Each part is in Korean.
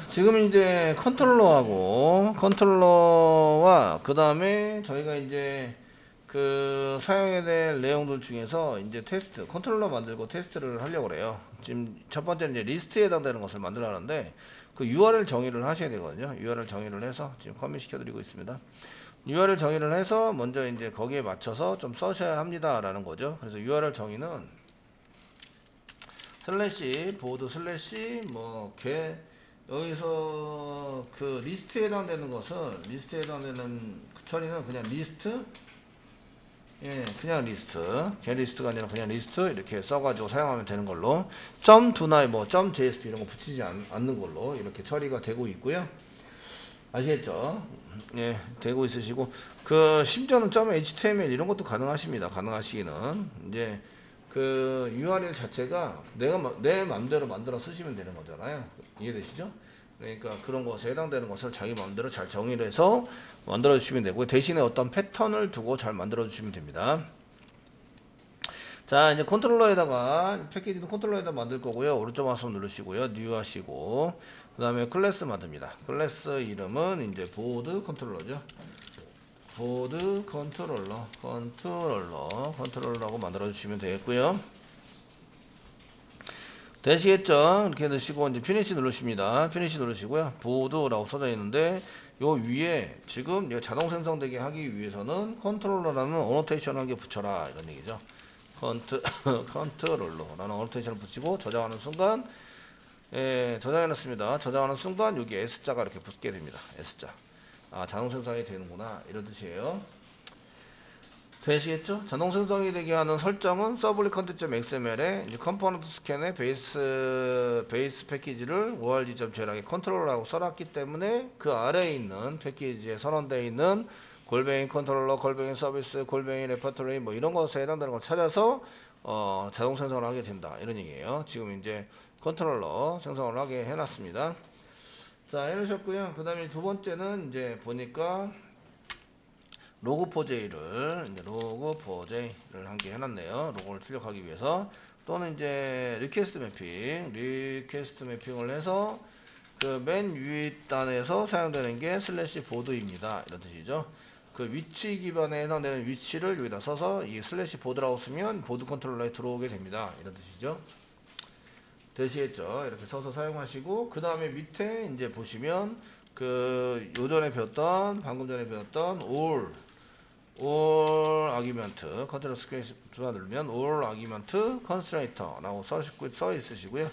지금 이제 컨트롤러와 그 다음에 저희가 이제 그 사용해야 될 내용들 중에서 이제 테스트, 컨트롤러 만들고 테스트를 하려고 그래요. 지금 첫 번째는 이제 리스트에 해당되는 것을 만들어 하는데 그 URL 정의를 하셔야 되거든요. URL 정의를 해서 지금 커밋 시켜드리고 있습니다. URL 정의를 해서 먼저 이제 거기에 맞춰서 좀 써셔야 합니다라는 거죠. 그래서 URL 정의는 슬래시 보드 슬래시 여기서 그 리스트에 해당되는 것은 리스트에 해당되는 그 처리는 그냥 리스트, 예, 그냥 리스트, 게 리스트가 아니라 그냥 리스트 이렇게 써가지고 사용하면 되는 걸로 점 두나 점 JSP 이런 거 붙이지 않는 걸로 이렇게 처리가 되고 있고요. 아시겠죠? 예, 되고 있으시고 그 심지어는 점 HTML 이런 것도 가능하십니다. 가능하시기는 이제 그 URL 자체가 내 맘대로 만들어 쓰시면 되는 거잖아요. 이해되시죠? 그러니까 그런 것에 해당되는 것을 자기 마음대로 잘 정의를 해서 만들어 주시면 되고 대신에 어떤 패턴을 두고 잘 만들어 주시면 됩니다. 자, 이제 컨트롤러에다가 패키지도 컨트롤러에다 만들 거고요. 오른쪽 마우스 누르시고요. 뉴 하시고 그 다음에 클래스 만듭니다. 클래스 이름은 이제 보드 컨트롤러죠. 보드 컨트롤러라고 만들어 주시면 되겠고요. 되시겠죠? 이렇게 넣으시고 이제 피니시 누르십니다. 피니시 누르시고요. 보드라고 써져 있는데 요 위에 지금 자동 생성되게 하기 위해서는 컨트롤러라는 어노테이션 한 개 붙여라 이런 얘기죠. 컨트롤러라는 어노테이션을 붙이고 저장하는 순간 저장해 놨습니다. 저장하는 순간 여기 S자가 이렇게 붙게 됩니다. S자. 아, 자동 생성이 되는구나 이런 뜻이에요. 되시겠죠? 자동 생성이 되게 하는 설정은 서블리 컨텐츠.xml에 컴포넌트 스캔의 베이스 패키지를 org.jl하게 컨트롤러라고 써놨기 때문에 그 아래에 있는 패키지에 선언되어 있는 골뱅이 컨트롤러, 골뱅이 서비스, 골뱅이 레퍼토리 뭐 이런 것에 해당되는 거 찾아서 자동 생성을 하게 된다 이런 얘기예요. 지금 이제 컨트롤러 생성을 하게 해놨습니다. 자, 해놓으셨고요. 그 다음에 두 번째는 이제 보니까 로그4j를 한 개 해놨네요. 로고를 출력하기 위해서 또는 이제 리퀘스트 매핑을 해서 그 맨 윗단에서 사용되는 게 슬래시 보드입니다. 이런 뜻이죠. 그 위치 기반에 해당되는 위치를 여기다 써서 이 슬래시 보드라고 쓰면 보드 컨트롤러에 들어오게 됩니다. 이런 뜻이죠. 되시겠죠? 이렇게 써서 사용하시고 그 다음에 밑에 이제 보시면 그 방금 전에 배웠던 all 아규먼트 컨트롤 스페이스 누르면 all 아규먼트 컨스트레이터라고 써 있으시고요.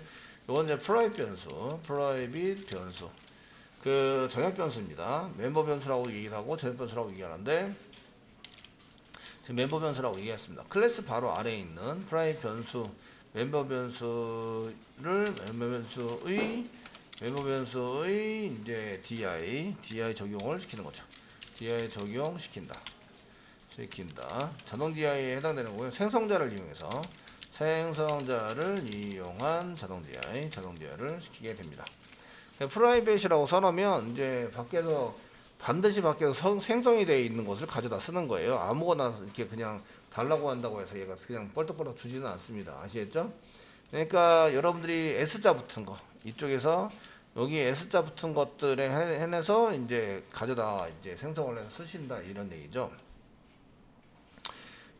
이건 이제 프라이빗 변수 그 정약 변수입니다. 멤버 변수라고 얘기를 하고 전역 변수라고 얘기하는데 지금 멤버 변수라고 얘기했습니다. 클래스 바로 아래에 있는 프라이빗 변수 멤버 변수의 이제 DI 적용을 시키는 거죠. DI 적용시킨다. 자동 DI에 해당되는 거고요. 생성자를 이용한 자동 DI를 시키게 됩니다. 프라이빗이라고 써놓으면 이제 반드시 밖에서 생성이 되어 있는 것을 가져다 쓰는 거예요. 아무거나 이렇게 그냥 달라고 한다고 해서 얘가 그냥 뻘떡뻘떡 주지는 않습니다. 아시겠죠? 그러니까 여러분들이 S자 붙은 거 이쪽에서 여기 S자 붙은 것들에 해내서 이제 가져다 이제 생성을 해서 쓰신다 이런 얘기죠.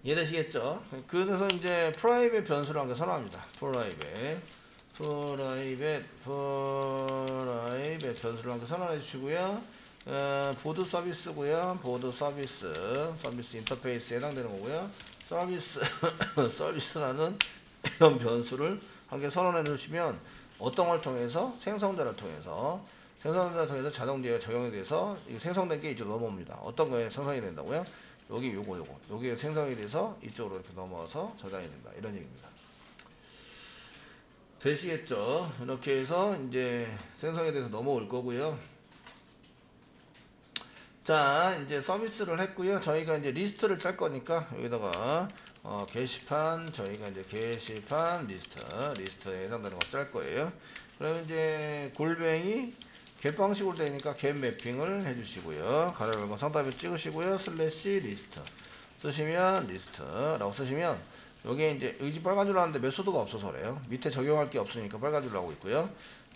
이해되시겠죠? 그래서 이제 프라이빗 변수를 한 개 선언합니다. 프라이빗 변수를 한 개 선언해 주시고요. 보드 서비스고요. 보드 서비스 인터페이스에 해당되는 거고요. 서비스라는 이런 변수를 한 개 선언해 주시면 어떤 걸 통해서 생성자를 통해서 자동 DI가 적용이 돼서 생성된 게 이쪽으로 넘어옵니다. 어떤 거에 생성이 된다고요? 요게 생성이 돼서 이쪽으로 이렇게 넘어와서 저장이 된다. 이런 얘기입니다. 되시겠죠? 이렇게 해서 이제 생성이 돼서 넘어올 거고요. 자, 이제 서비스를 했고요. 저희가 이제 리스트를 짤 거니까 여기다가 저희가 이제 게시판 리스트에 해당되는 거 짤 거예요. 그러면 이제 골뱅이 겟 방식으로 되니까 겟 매핑을 해주시고요. 가로열고 상단에 찍으시고요. 슬래시 리스트 쓰시면 리스트라고 쓰시면 요게 이제 여기 빨간 줄로 하는데 메소드가 없어서 그래요. 밑에 적용할 게 없으니까 빨간 줄로 하고 있고요.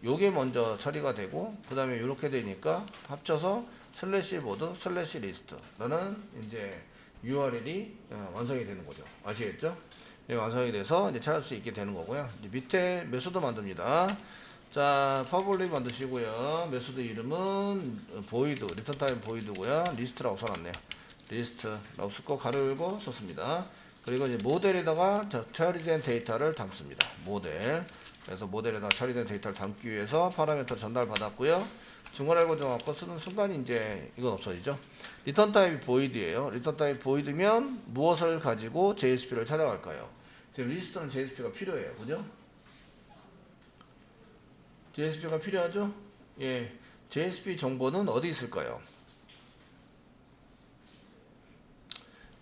요게 먼저 처리가 되고 그 다음에 이렇게 되니까 합쳐서 슬래시 보드 슬래시 리스트라는 이제 URL이 완성이 되는 거죠. 아시겠죠? 네, 완성이 돼서 이제 찾을 수 있게 되는 거고요. 이제 밑에 메소드 만듭니다. 자, 퍼블릭 만드시고요. 메소드 이름은 void, return time void고요. 리스트라고 써놨네요. 리스트라고 쓰고 가로 열고 썼습니다. 그리고 이제 모델에다가 처리된 데이터를 담습니다. 모델. 그래서 모델에다가 처리된 데이터를 담기 위해서 파라미터 전달 받았고요. 중괄호 정확도 쓰는 순간 이제 이건 없어지죠. 리턴 타입이 void예요. 리턴 타입 void면 무엇을 가지고 JSP를 찾아갈까요? 지금 리스트는 JSP가 필요해요. 그죠? JSP가 필요하죠? 예. JSP 정보는 어디 있을까요?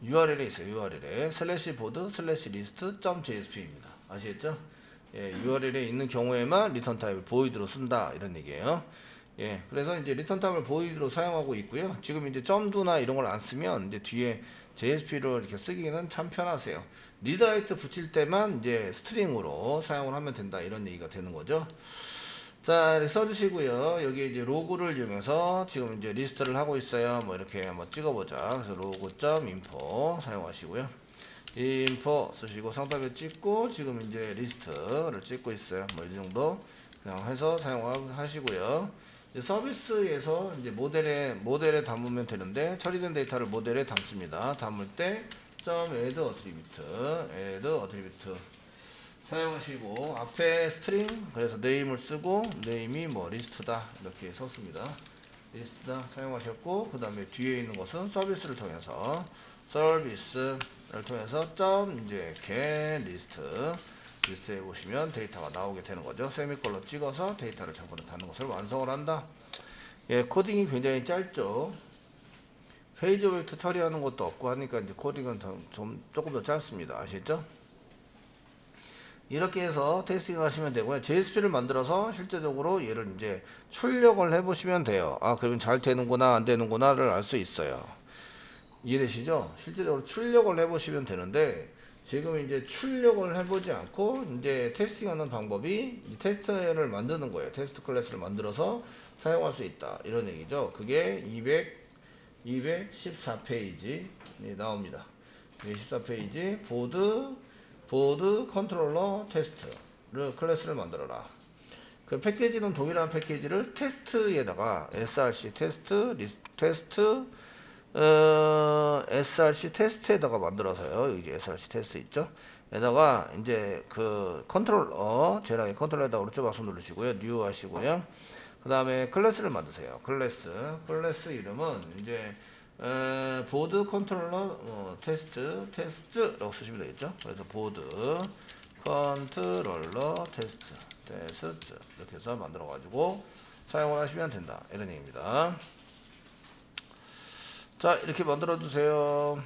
URL에 있어요. URL에 슬래시 보드 슬래시 리스트 .jsp입니다. 아시겠죠? 예, URL에 있는 경우에만 리턴 타입을 void로 쓴다 이런 얘기예요. 예, 그래서 이제 리턴 타입을 void로 사용하고 있고요. 지금 이제 점도나 이런 걸 안 쓰면 이제 뒤에 JSP로 이렇게 쓰기는 참 편하세요. 리더라이트 붙일 때만 이제 스트링으로 사용을 하면 된다 이런 얘기가 되는 거죠. 자, 이렇게 써주시고요. 여기 이제 로그를 이용해서 지금 이제 리스트를 하고 있어요. 뭐 이렇게 한번 찍어보자. 그래서 로그.info 사용하시고요. info 쓰시고 상단에 찍고 지금 이제 리스트를 찍고 있어요. 뭐 이 정도 그냥 해서 사용하시고요. 이제 서비스에서 이제 모델에 담으면 되는데 처리된 데이터를 모델에 담습니다. 담을 때 add attribute 사용하시고 앞에 스트링 그래서 네임을 쓰고 네임이 뭐 리스트다 이렇게 썼습니다. 리스트다 사용하셨고 그 다음에 뒤에 있는 것은 서비스를 통해서 서비스를 통해서 이제 get 리스트에 보시면 데이터가 나오게 되는 거죠. 세미콜론 찍어서 데이터를 잡아다는 것을 완성을 한다. 예, 코딩이 굉장히 짧죠. 페이지 오브젝트 처리하는 것도 없고 하니까 이제 코딩은 조금 더 짧습니다. 아시죠? 이렇게 해서 테스팅 하시면 되고요. JSP를 만들어서 실제적으로 얘를 이제 출력을 해보시면 돼요. 아, 그러면 잘 되는구나, 안 되는구나를 알 수 있어요. 이해되시죠? 실제적으로 출력을 해보시면 되는데, 지금 이제 출력을 해보지 않고, 이제 테스팅하는 방법이 테스트를 만드는 거예요. 테스트 클래스를 만들어서 사용할 수 있다. 이런 얘기죠. 그게 214페이지 나옵니다. 214페이지, 보드 컨트롤러 테스트를 클래스를 만들어라. 그 패키지는 동일한 패키지를 테스트에다가 src src 테스트에다가 만들어서요. 이제 src 테스트 있죠. 에다가 이제 그 컨트롤러 쟤랑 컨트롤러에다가 오른쪽 마우스 누르시고요. 뉴 하시고요. 그 다음에 클래스를 만드세요. 클래스 이름은 이제 보드 컨트롤러 테스트라고 쓰시면 되겠죠. 그래서 보드 컨트롤러 테스트 이렇게 해서 만들어 가지고 사용을 하시면 된다 이런 얘기입니다. 자, 이렇게 만들어 주세요.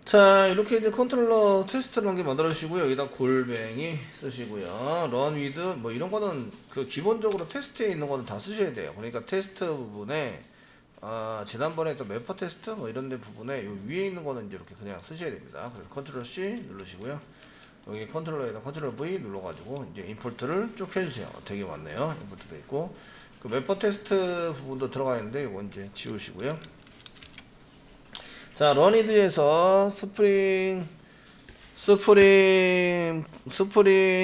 자, 이렇게 이제 컨트롤러 테스트를 한개 만들어 주시고요. 여기다 골뱅이 쓰시고요. run with 뭐 이런 거는 그 기본적으로 테스트에 있는 거는 다 쓰셔야 돼요. 그러니까 테스트 부분에 지난번에 또 매퍼 테스트 뭐 이런 데 부분에 요 위에 있는 거는 이제 이렇게 그냥 쓰셔야 됩니다. 그래서 컨트롤 C 누르시고요. 여기 컨트롤러에다 컨트롤 V 눌러가지고 이제 임포트를 쭉 해주세요. 되게 많네요. 임포트도 있고 그 매퍼 테스트 부분도 들어가 있는데 이거 이제 지우시고요. 자, 러니드에서 스프링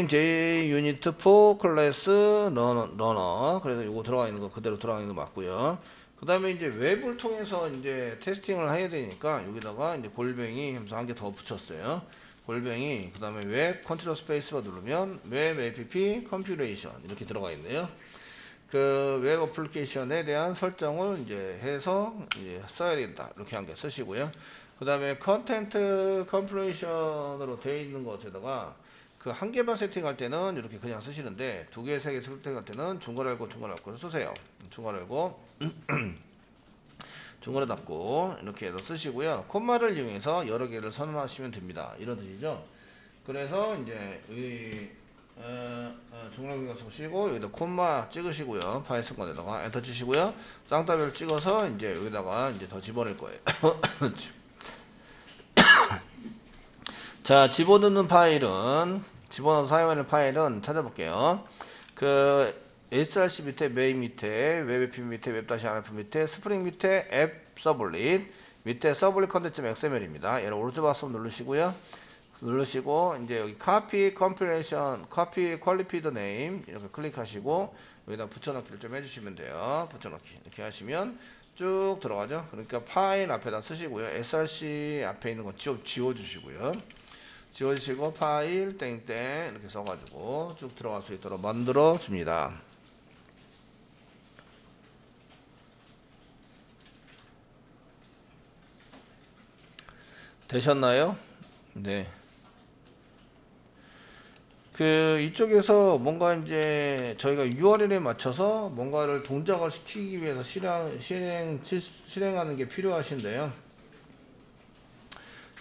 J 유니트 4 클래스 러너 그래서 이거 들어가 있는 거 그대로 들어가 있는 거 맞고요. 그 다음에 이제 웹을 통해서 이제 테스팅을 해야 되니까 여기다가 이제 골뱅이 하면서 한 개 더 붙였어요. 골뱅이 그 다음에 웹 컨트롤 스페이스바 누르면 웹 app 컨피그레이션 이렇게 들어가 있네요. 그 웹 어플리케이션에 대한 설정을 이제 해서 이제 써야 된다. 이렇게 한 개 쓰시고요. 그 다음에 컨텐트 컴플레이션으로 되어 있는 것에다가 그 한 개만 세팅할 때는 이렇게 그냥 쓰시는데 두 개, 세 개 세팅할 때는 중괄호 알고를 쓰세요. 중괄호 알고 중괄호 닫고 이렇게 해서 쓰시고요. 콤마를 이용해서 여러 개를 선언하시면 됩니다. 이런 뜻이죠. 그래서 이제 이 중괄호 쓰시고 여기다 콤마 찍으시고요. 파이썬 건에다가 엔터 치시고요. 쌍따별 찍어서 이제 여기다가 이제 더 집어낼 거예요. 자, 집어넣는 사용하는 파일은 찾아볼게요. 그 src 밑에 메인 밑에 웹앱 밑에 웹-rf 밑에 스프링 밑에 앱 서블릿 밑에 서블릿 컨텐츠.xml입니다. 얘를 오른쪽 마우스 누르시고요. 누르시고 이제 여기 copy compilation copy qualified name 이렇게 클릭하시고 여기다 붙여넣기를 좀 해주시면 돼요. 붙여넣기 이렇게 하시면 쭉 들어가죠. 그러니까 파일 앞에다 쓰시고요. src 앞에 있는 거 지워주시고요. 지워주시고 파일 땡땡 이렇게 써가지고 쭉 들어갈 수 있도록 만들어 줍니다. 되셨나요? 네. 그 이쪽에서 뭔가 이제 저희가 URL에 맞춰서 뭔가를 동작을 시키기 위해서 실행하는 게 필요하신데요.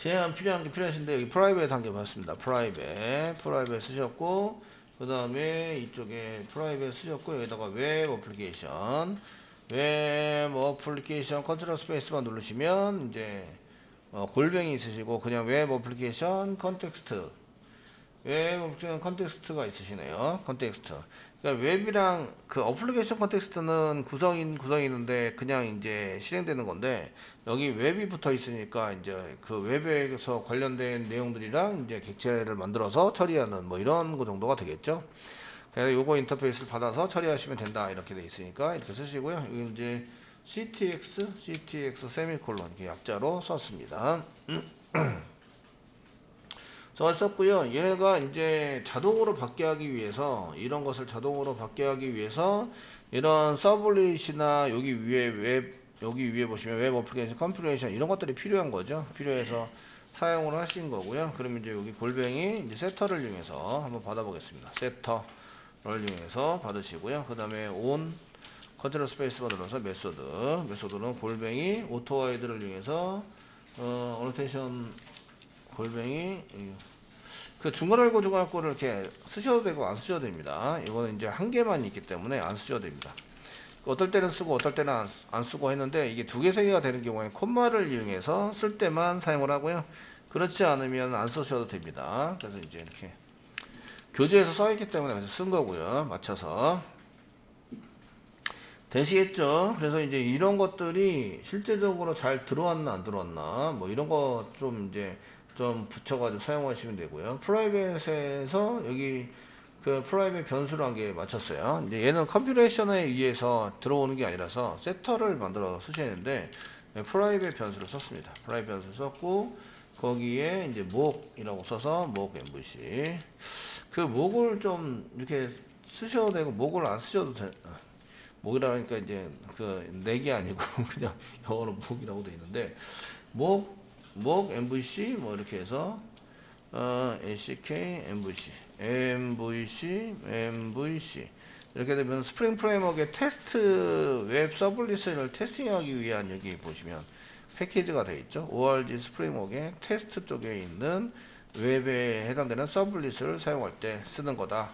필요한 게 필요하신데 여기 프라이빗 단계 봤습니다. 프라이빗 쓰셨고 그 다음에 이쪽에 프라이빗 쓰셨고 여기다가 웹 어플리케이션 컨트롤 스페이스만 누르시면 이제 골뱅이 있으시고 그냥 웹 어플리케이션 컨텍스트가 있으시네요. 컨텍스트. 그러니까 웹이랑 그 어플리케이션 컨텍스트는 구성이 있는데 그냥 이제 실행되는 건데 여기 웹이 붙어 있으니까 이제 그 웹에서 관련된 내용들이랑 이제 객체를 만들어서 처리하는 뭐 이런 거 정도가 되겠죠. 그래서 요거 인터페이스를 받아서 처리하시면 된다 이렇게 돼 있으니까 이렇게 쓰시고요. 여기 이제 CTX 세미콜론 이렇게 약자로 썼습니다. 저걸 썼고요. 얘네가 이제 자동으로 받게 하기 위해서 이런 것을 자동으로 받게 하기 위해서 이런 서블릿이나 여기 위에 보시면 웹 어플리케이션 컴필레이션 이런 것들이 필요한 거죠. 필요해서 사용을 하신 거고요. 그러면 이제 여기 골뱅이 이제 세터를 이용해서 한번 받아보겠습니다. 세터를 이용해서 받으시고요. 그 다음에 온 컨트롤 스페이스바 눌러서 메소드는 골뱅이 오토와이드를 이용해서 어노테이션 골뱅이 그 중괄호 중괄호를 이렇게 쓰셔도 되고 안 쓰셔도 됩니다. 이거는 이제 한 개만 있기 때문에 안 쓰셔도 됩니다. 어떨 때는 쓰고 어떨 때는 안 쓰고 했는데 이게 두 개, 세 개가 되는 경우에 콤마를 이용해서 쓸 때만 사용을 하고요. 그렇지 않으면 안 쓰셔도 됩니다. 그래서 이제 이렇게 교재에서 써있기 때문에 그래서 쓴 거고요. 맞춰서 되시겠죠? 그래서 이제 이런 것들이 실제적으로 잘 들어왔나 안 들어왔나 뭐 이런 거 좀 이제 좀 붙여가지고 사용하시면 되고요. 프라이빗에서 여기 그 프라이빗 변수를 한 개 맞췄어요. 이제 얘는 컴퓨레이션에 의해서 들어오는 게 아니라서 세터를 만들어 쓰셔야 되는데 프라이빗 변수를 썼습니다. 프라이빗 변수 썼고 거기에 이제 목이라고 써서 목 MVC 그 목을 좀 이렇게 쓰셔도 되고 목을 안 쓰셔도 돼. 목이라 하니까 이제 그 넥이 아니고 그냥 영어로 목이라고 되어 있는데 목 MVC 뭐 이렇게 해서 ACK MVC 이렇게 되면 스프링 프레임워크의 테스트 웹 서블릿을 테스팅하기 위한 여기 보시면 패키지가 되어 있죠. ORG 스프링워크의 테스트 쪽에 있는 웹에 해당되는 서블릿을 사용할 때 쓰는 거다.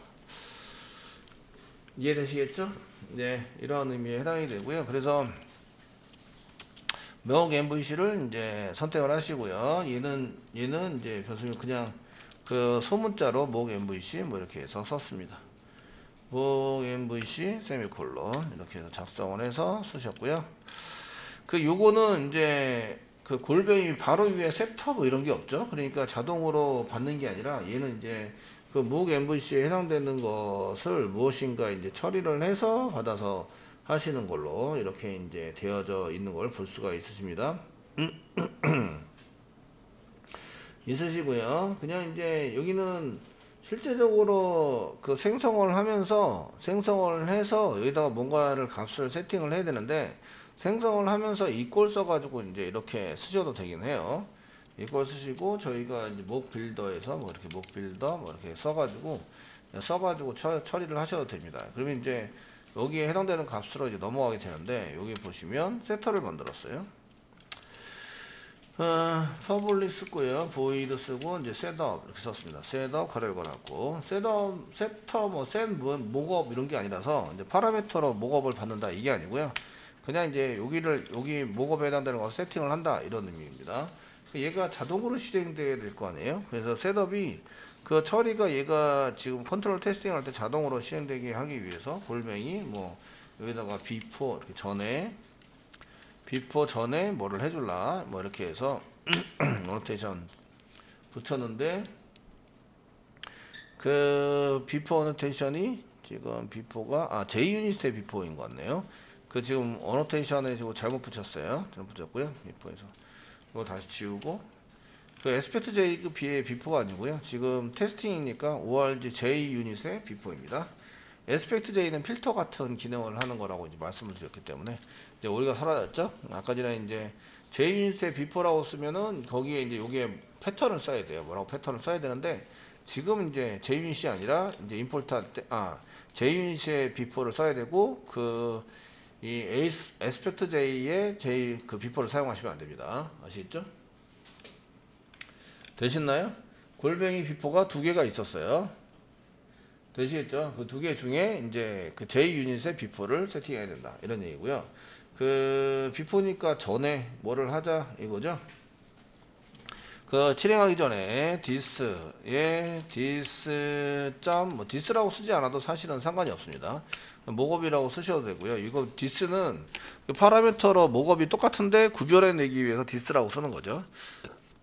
이해되시겠죠? 네, 이런 의미에 해당이 되고요. 그래서 목 MVC를 이제 선택을 하시고요. 얘는 이제 변수는 그냥 그 소문자로 목 MVC 뭐 이렇게 해서 썼습니다. 목 MVC 세미콜론 이렇게 해서 작성을 해서 쓰셨고요. 그 요거는 이제 그 골뱅이 바로 위에 세터 뭐 이런 게 없죠. 그러니까 자동으로 받는 게 아니라 얘는 이제 그 목 MVC에 해당되는 것을 무엇인가 이제 처리를 해서 받아서 하시는 걸로 이렇게 이제 되어져 있는 걸 볼 수가 있으십니다. 있으시고요. 그냥 이제 여기는 실제적으로 그 생성을 해서 여기다가 뭔가를 값을 세팅을 해야 되는데 생성을 하면서 이꼴 써가지고 이제 이렇게 쓰셔도 되긴 해요. 이꼴 쓰시고 저희가 이제 목 빌더에서 뭐 이렇게 목 빌더 뭐 이렇게 써가지고 처리를 하셔도 됩니다. 그러면 이제 여기에 해당되는 값으로 이제 넘어가게 되는데 여기 보시면 세터를 만들었어요. 퍼블릭 쓰고요. 보이드 쓰고 이제 셋업 이렇게 썼습니다. 셋업 가로 열어놨고 세터 뭐 셋 목업 이런 게 아니라서 이제 파라미터로 목업을 받는다 이게 아니고요. 그냥 이제 여기 목업에 해당되는 거 세팅을 한다 이런 의미입니다. 얘가 자동으로 실행돼야 될 거 아니에요. 그래서 셋업이 그 처리가 얘가 지금 컨트롤 테스팅 할 때 자동으로 실행되게 하기 위해서 골뱅이 뭐 여기다가 before 이렇게 전에 before 전에 뭐를 해줄라 뭐 이렇게 해서 노테이션 붙였는데 그 before 노테이션이 지금 before가 JUnit의 before인 것 같네요. 그 지금 어노테이션에 지금 잘못 붙였어요. 잘못 붙였고요. before에서 이거 다시 지우고 그 에스펙트 J 그 B의 before가 아니고요. 지금 테스팅이니까 org JUnit의 before입니다. 에스펙트 J는 필터 같은 기능을 하는 거라고 이제 말씀을 드렸기 때문에 이제 우리가 사라졌죠. 아까 전에 이제 JUnit의 before라고 쓰면은 거기에 이제 요게 패턴을 써야 돼요. 뭐라고 패턴을 써야 되는데 지금 이제 JUnit이 아니라 이제 임포트 할 때 JUnit의 before를 써야 되고 이 에스펙트 J의 J 그 before를 사용하시면 안 됩니다. 아시겠죠? 되셨나요? 골뱅이 before가 두 개가 있었어요. 되시겠죠? 그 두 개 중에 이제 그 JUnit의 before를 세팅해야 된다. 이런 얘기고요. 그 before니까 전에 뭐를 하자 이거죠? 그 실행하기 전에 this에 this 뭐 this라고 쓰지 않아도 사실은 상관이 없습니다. 목업이라고 쓰셔도 되고요. 이거 this는 그 파라미터로 목업이 똑같은데 구별해내기 위해서 this라고 쓰는 거죠.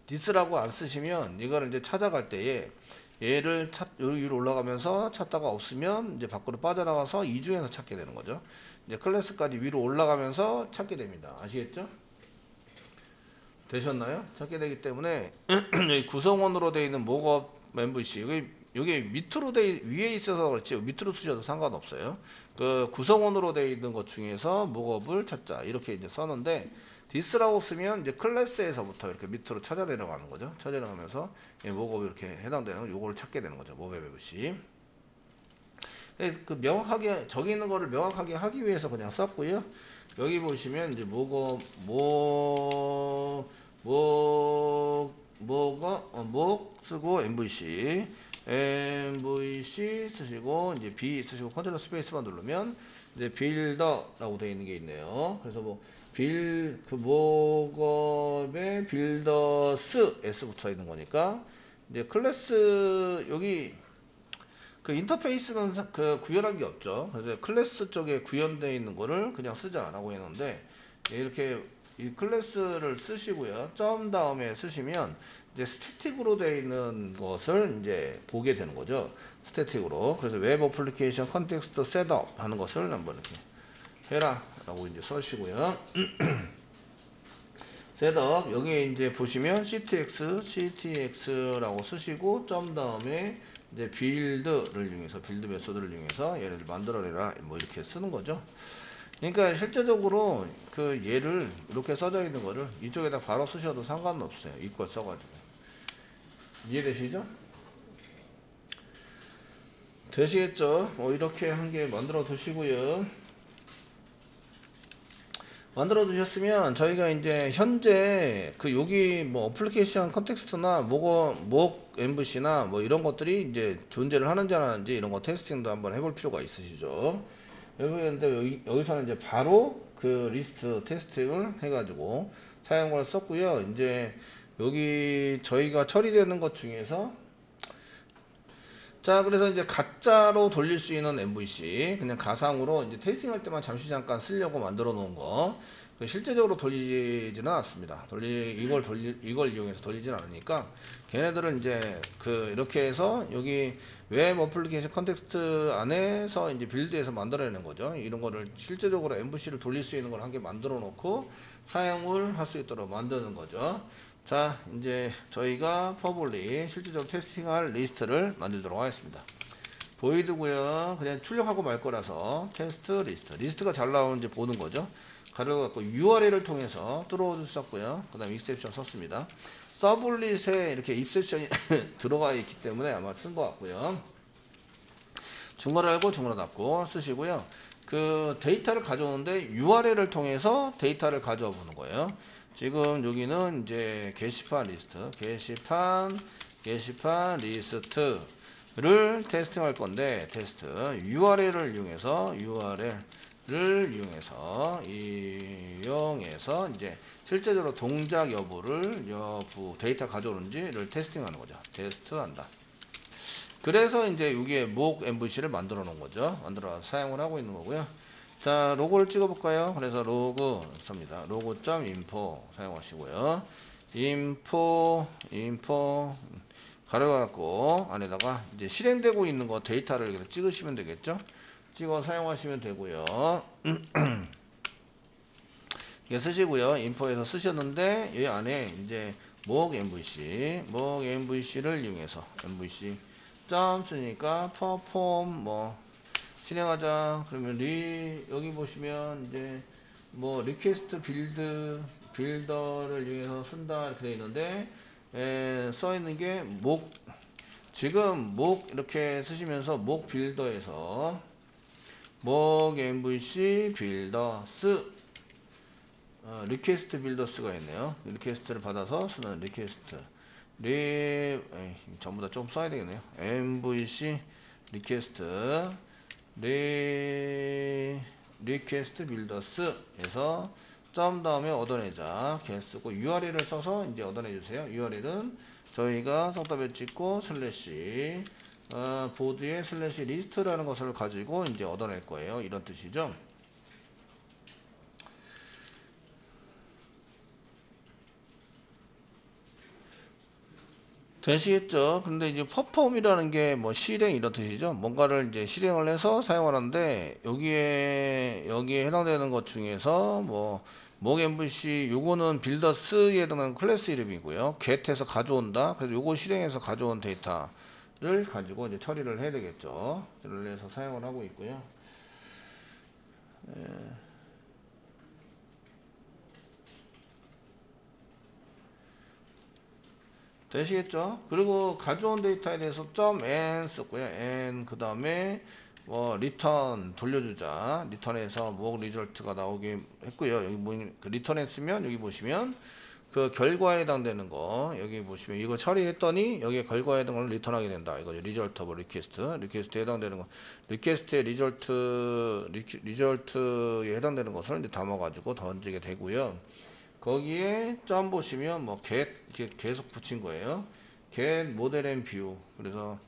this라고 안 쓰시면 이거를 이제 찾아갈 때에 얘를 여기 위로 올라가면서 찾다가 없으면 이제 밖으로 빠져나가서 이중에서 찾게 되는 거죠. 이제 클래스까지 위로 올라가면서 찾게 됩니다. 아시겠죠? 되셨나요? 찾게 되기 때문에 여기 구성원으로 되어 있는 목업 MVC 여기 밑으로 위에 있어서 그렇지 밑으로 쓰셔도 상관없어요. 그 구성원으로 되어 있는 것 중에서 목업을 찾자 이렇게 이제 썼는데 this라고 쓰면 이제 클래스에서부터 이렇게 밑으로 찾아 내려가는 거죠. 찾아 내려가면서 목업이 이렇게 해당되는 요거를 찾게 되는 거죠. 목업 MVC. 그 명확하게 저기 있는 거를 명확하게 하기 위해서 그냥 썼고요. 여기 보시면 이제 목업 목 쓰고 MVC 쓰시고 이제 B 쓰시고 컨트롤 스페이스만 누르면 이제 빌더라고 되어 있는 게 있네요. 그래서 뭐 그 목업에 빌더스 S 붙어 있는 거니까 이제 클래스 여기 그 인터페이스는 그 구현한 게 없죠. 그래서 클래스 쪽에 구현되어 있는 거를 그냥 쓰자라고 했는데 이렇게 이 클래스를 쓰시고요. 점 다음에 쓰시면 이제 스태틱으로 되어 있는 것을 이제 보게 되는 거죠. 스태틱으로. 그래서 웹 어플리케이션 컨텍스트 셋업 하는 것을 한번 이렇게 해라라고 이제 써시고요. 셋업 여기에 이제 보시면 ctx라고 쓰시고 점 다음에 이제 빌드를 이용해서 빌드 메소드를 이용해서 얘를 만들어내라 뭐 이렇게 쓰는 거죠. 그러니까 실제적으로 그 얘를 이렇게 써져 있는 거를 이쪽에다 바로 쓰셔도 상관은 없어요. 이걸 써가지고 이해되시죠? 되시겠죠? 뭐 이렇게 한 개 만들어 두시고요. 만들어 두셨으면 저희가 이제 현재 그 여기 뭐 어플리케이션 컨텍스트나 목 MVC나 뭐 이런 것들이 이제 존재를 하는지 안 하는지 이런 거 테스팅도 한번 해볼 필요가 있으시죠. 근데 여기서는 이제 바로 그 리스트 테스팅을 해가지고 사용을 썼고요. 이제 여기 저희가 처리되는 것 중에서 자 그래서 이제 가짜로 돌릴 수 있는 MVC 그냥 가상으로 이제 테스팅할 때만 잠시 잠깐 쓰려고 만들어 놓은 거 실제적으로 돌리지는 않았습니다. 이걸 이용해서 돌리지는 않으니까 걔네들은 이제 그 이렇게 해서 여기 웹 어플리케이션 컨텍스트 안에서 이제 빌드에서 만들어내는 거죠. 이런 거를 실제적으로 MVC를 돌릴 수 있는 걸 한 개 만들어 놓고 사용을 할 수 있도록 만드는 거죠. 자 이제 저희가 퍼블릭 실질적으로 테스팅할 리스트를 만들도록 하겠습니다. 보이드고요. 그냥 출력하고 말 거라서 테스트 리스트가 잘 나오는지 보는 거죠. 가려갖고 URL을 통해서 뚫어 주셨고요. 그 다음 익셉션 썼습니다. 서블릿에 이렇게 익셉션이 들어가 있기 때문에 아마 쓴 것 같고요. 중괄호 알고 중괄호 닫고 쓰시고요. 그 데이터를 가져오는데 URL을 통해서 데이터를 가져와 보는 거예요. 지금 여기는 이제 게시판 리스트, 게시판 리스트를 테스팅할 건데 테스트 URL을 이용해서 URL 이용해서 이제 실제적으로 동작 여부 데이터 가져오는지를 테스팅하는 거죠. 테스트한다. 그래서 이제 이게 mock MVC를 만들어 놓은 거죠. 만들어 사용을 하고 있는 거고요. 자, 로고를 찍어 볼까요? 그래서 로그 씁니다. 로고.info 사용하시고요. info 가려갖고 안에다가 이제 실행되고 있는 거 데이터를 이렇게 찍으시면 되겠죠. 찍어 사용하시면 되고요. 이게 쓰시고요. info에서 쓰셨는데 이 안에 이제 mock MVC를 이용해서 MVC 점 쓰니까 perform 뭐 실행하자. 그러면 여기 보시면 이제 뭐 리퀘스트 빌더를 이용해서 쓴다 이렇게 되어 있는데 써 있는 게 지금 이렇게 쓰시면서 mock 빌더에서 mock MVC 빌더스 리퀘스트 빌더스가 있네요. 리퀘스트를 받아서 쓰는 리퀘스트 전부 다 좀 써야 되겠네요. MVC 리퀘스트 리퀘스트 빌더스에서 점 다음에 얻어내자 개 쓰고 URL을 써서 이제 얻어내 주세요. URL은 저희가 속도배 찍고 슬래시 보드에 슬래시 리스트라는 것을 가지고 이제 얻어낼 거예요. 이런 뜻이죠. 되시겠죠? 근데 이제 퍼폼이라는 게 뭐 실행 이런 뜻이죠. 뭔가를 이제 실행을 해서 사용하는데 여기에 해당되는 것 중에서 뭐 mock MVC 요거는 빌더스에 해당하는 클래스 이름이고요. get에서 가져온다. 그래서 요거 실행해서 가져온 데이터를 가지고 이제 처리를 해야 되겠죠. 그래서 사용을 하고 있고요. 되시겠죠? 그리고 가져온 데이터에 대해서 .n 썼고요. n 그 다음에 뭐 return 돌려주자. return에서 mock result가 나오게 했고요. 여기 뭐 return 했으면 여기 보시면 그 결과에 해당되는 거 여기 보시면 이거 처리했더니 여기에 결과에 해당되는 걸 리턴하게 된다. 이거죠. result of 리퀘스트에 해당되는 거 리퀘스트의 리절트에 해당되는 것을 이제 담아가지고 던지게 되고요. 거기에 점 보시면 뭐 get 계속 붙인 거예요. get model and view. 그래서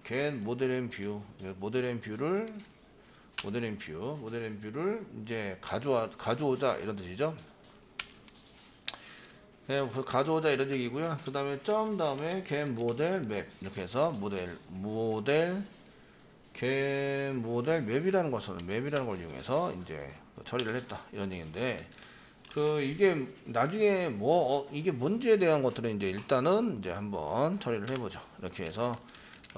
get model and view. model and view를 이제 가져오자 이런 뜻이죠. 가져오자 이런 얘기고요. 그 다음에 점 다음에 get model map 이렇게 해서 get model map이라는 걸 이용해서 이제 처리를 했다 이런 얘기인데. 이게 나중에 이게 문제에 대한 것들은 이제 일단은 이제 한번 처리를 해보죠. 이렇게 해서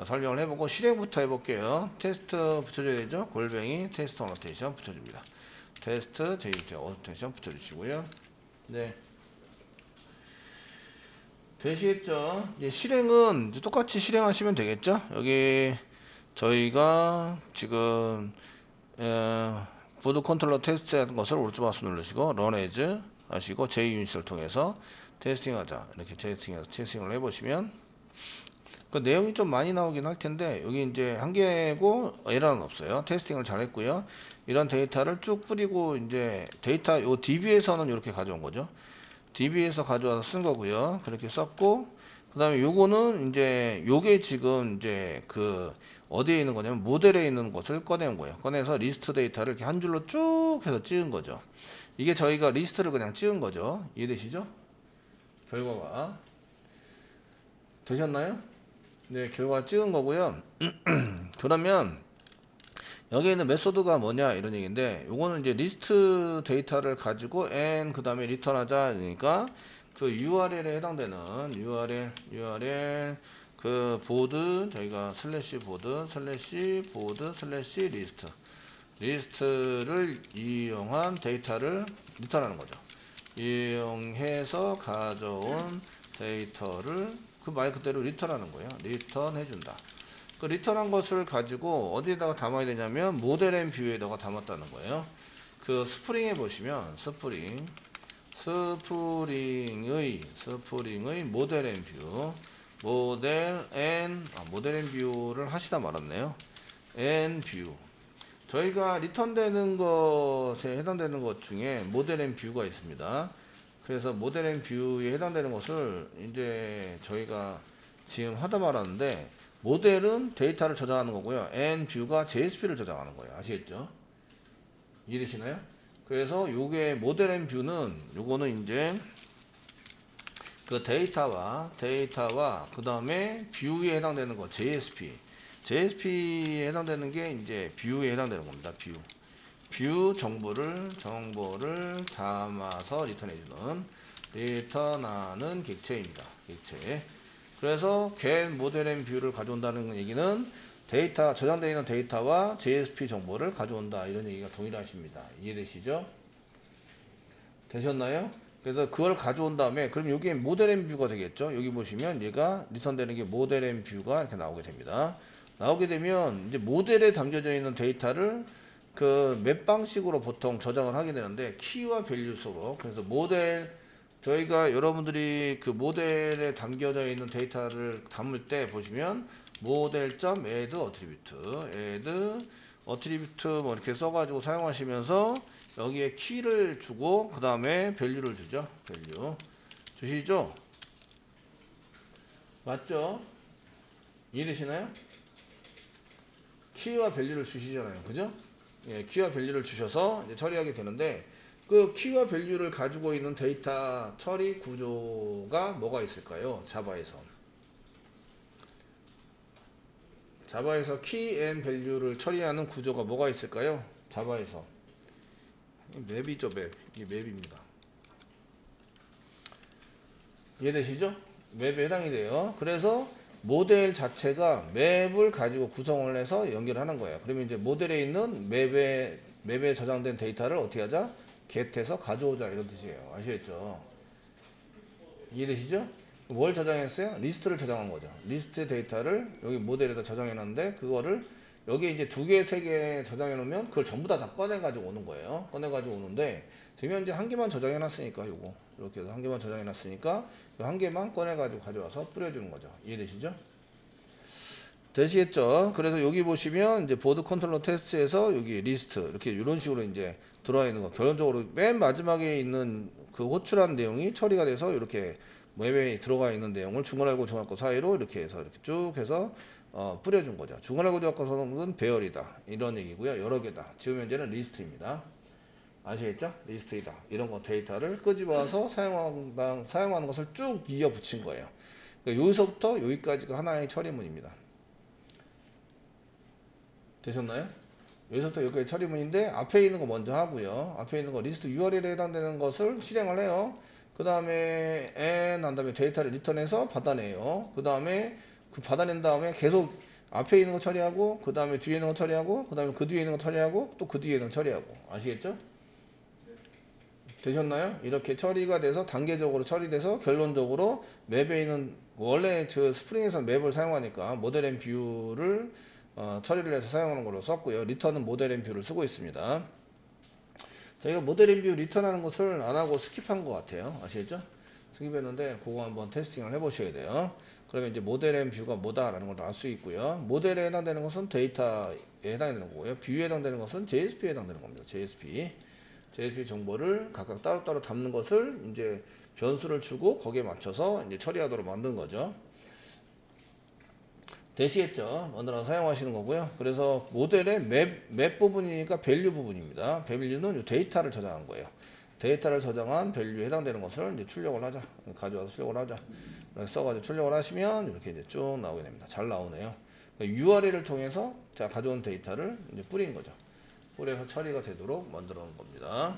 설명을 해보고 실행부터 해볼게요. 테스트 붙여줘야 되죠. 골뱅이 테스트 어노테이션 붙여줍니다. 테스트 JUT 어노테이션 붙여주시고요. 네. 되시겠죠? 이제 실행은 이제 똑같이 실행하시면 되겠죠. 여기 저희가 지금 보드 컨트롤러 테스트 하는 것을 오른쪽 마우스 누르시고 run as 하시고 JUnit을 통해서 테스팅하자 이렇게 테스팅을 해보시면 그 내용이 좀 많이 나오긴 할 텐데 여기 이제 한 개고 에러는 없어요. 테스팅을 잘 했고요. 이런 데이터를 쭉 뿌리고 이제 데이터 요 DB에서는 이렇게 가져온 거죠. DB에서 가져와서 쓴 거고요. 그렇게 썼고 그 다음에 요거는 이제 요게 지금 이제 어디에 있는 거냐면 모델에 있는 것을 꺼내온 거예요. 꺼내서 리스트 데이터를 이렇게 한 줄로 쭉 해서 찍은 거죠. 이게 저희가 리스트를 그냥 찍은 거죠. 이해되시죠? 결과가 되셨나요? 네, 결과 찍은 거고요. 그러면 여기 있는 메소드가 뭐냐 이런 얘기인데 요거는 이제 리스트 데이터를 가지고 n 그 다음에 리턴하자 그러니까 그 URL에 해당되는 URL 보드 저희가 보드 리스트를 이용한 데이터를 리턴하는 거죠. 이용해서 가져온 데이터를 그 말 그대로 리턴하는 거예요. 리턴해 준다. 그 리턴한 것을 가지고 어디에다가 담아야 되냐면 모델 앤 뷰에다가 담았다는 거예요. 그 스프링에 보시면 스프링의 모델 앤 뷰 모델 앤 뷰를 하시다 말았네요. 앤 뷰 저희가 리턴되는 것에 해당되는 것 중에 모델 앤 뷰가 있습니다. 그래서 모델 앤 뷰에 해당되는 것을 이제 저희가 지금 하다 말았는데, 모델은 데이터를 저장하는 거고요. 앤 뷰가 JSP를 저장하는 거예요. 아시겠죠? 이해되시나요? 그래서 요게 모델 앤 뷰는 요거는 이제 그 데이터와 그 다음에 뷰에 해당되는 거 JSP에 해당되는 게 이제 뷰에 해당되는 겁니다. 뷰 정보를 담아서 리턴하는 객체입니다. 객체. 그래서 get 모델 앤 뷰를 가져온다는 얘기는 데이터, 저장되어 있는 데이터와 JSP 정보를 가져온다, 이런 얘기가 동일하십니다. 이해되시죠? 되셨나요? 그래서 그걸 가져온 다음에, 그럼 여기에 모델 앤 뷰가 되겠죠? 여기 보시면 얘가 리턴되는 게 모델 앤 뷰가 이렇게 나오게 됩니다. 나오게 되면 이제 모델에 담겨져 있는 데이터를 그 몇 방식으로 보통 저장을 하게 되는데, 키와 밸류 속으로. 그래서 모델, 저희가 여러분들이 그 모델에 담겨져 있는 데이터를 담을 때 보시면 model.add attribute 뭐 이렇게 써가지고 사용하시면서 여기에 키를 주고 그 다음에 밸류를 주죠. 밸류 주시죠. 맞죠? 이해되시나요? 키와 밸류를 주시잖아요. 그죠? 예, 키와 밸류를 주셔서 이제 처리하게 되는데, 그 키와 밸류를 가지고 있는 데이터 처리 구조가 뭐가 있을까요? 자바에서 키 앤 밸류를 처리하는 구조가 뭐가 있을까요? 자바에서 맵이죠. 이게 맵입니다. 이해되시죠? 맵에 해당이 돼요. 그래서 모델 자체가 맵을 가지고 구성을 해서 연결하는 거예요. 그러면 이제 모델에 있는 맵에 저장된 데이터를 어떻게 하자? get해서 가져오자, 이런 뜻이에요. 아시겠죠? 이해되시죠? 뭘 저장했어요? 리스트를 저장한 거죠. 리스트 데이터를 여기 모델에다 저장해 놨는데, 그거를 여기에 이제 2개, 3개 저장해 놓으면 그걸 전부 다 꺼내 가지고 오는 거예요. 꺼내 가지고 오는데, 지금 이제 한 개만 저장해 놨으니까, 요거 이렇게 해서 한 개만 저장해 놨으니까 요 한 개만 꺼내 가지고 가져와서 뿌려주는 거죠. 이해되시죠? 되시겠죠? 그래서 여기 보시면 이제 보드 컨트롤러 테스트에서 여기 리스트 이렇게 이런 식으로 이제 들어와 있는 거, 결론적으로 맨 마지막에 있는 그 호출한 내용이 처리가 돼서 이렇게 웹에 들어가 있는 내용을 중괄하고 중괄호 사이로 이렇게 해서 이렇게 쭉 해서 뿌려준 거죠. 중괄하고 중괄호는 배열이다, 이런 얘기고요. 여러 개다. 지금 현재는 리스트입니다. 아시겠죠? 리스트이다. 이런 거 데이터를 끄집어서 사용하는 것을 쭉 이어 붙인 거예요. 그러니까 여기서부터 여기까지가 하나의 처리문입니다. 되셨나요? 여기서부터 여기까지 처리문인데, 앞에 있는 거 먼저 하고요. 앞에 있는 거 리스트 URL에 해당되는 것을 실행을 해요. 그 다음에 한 다음에 데이터를 리턴해서 받아내요. 그 다음에 그 받아낸 다음에 계속 앞에 있는 거 처리하고, 그 다음에 뒤에 있는 거 처리하고, 그 다음에 그 뒤에 있는 거 처리하고, 또 그 뒤에 있는 거 처리하고. 아시겠죠? 되셨나요? 이렇게 처리가 돼서 단계적으로 처리돼서 결론적으로 맵에 있는, 원래 저 스프링에서 맵을 사용하니까 모델 앤 뷰를 처리를 해서 사용하는 걸로 썼고요. 리턴은 모델 앤 뷰를 쓰고 있습니다. 저희가 모델 앤 뷰 리턴하는 것을 안 하고 스킵한 것 같아요. 아시겠죠? 스킵했는데 그거 한번 테스팅을 해보셔야 돼요. 그러면 이제 모델 앤 뷰가 뭐다라는 걸 알 수 있고요. 모델에 해당되는 것은 데이터에 해당되는 거고요. 뷰에 해당되는 것은 JSP에 해당되는 겁니다. JSP 정보를 각각 따로따로 담는 것을 이제 변수를 주고 거기에 맞춰서 이제 처리하도록 만든 거죠. 되시겠죠? 만들어서 사용하시는 거고요. 그래서 모델의 맵 부분이니까 밸류 부분입니다. 밸류는 데이터를 저장한 거예요. 데이터를 저장한 밸류에 해당되는 것을 이제 출력을 하자. 가져와서 출력을 하자. 이렇게 써가지고 출력을 하시면 이렇게 이제 쭉 나오게 됩니다. 잘 나오네요. 그러니까 URL을 통해서 제가 가져온 데이터를 이제 뿌린 거죠. 뿌려서 처리가 되도록 만들어 놓은 겁니다.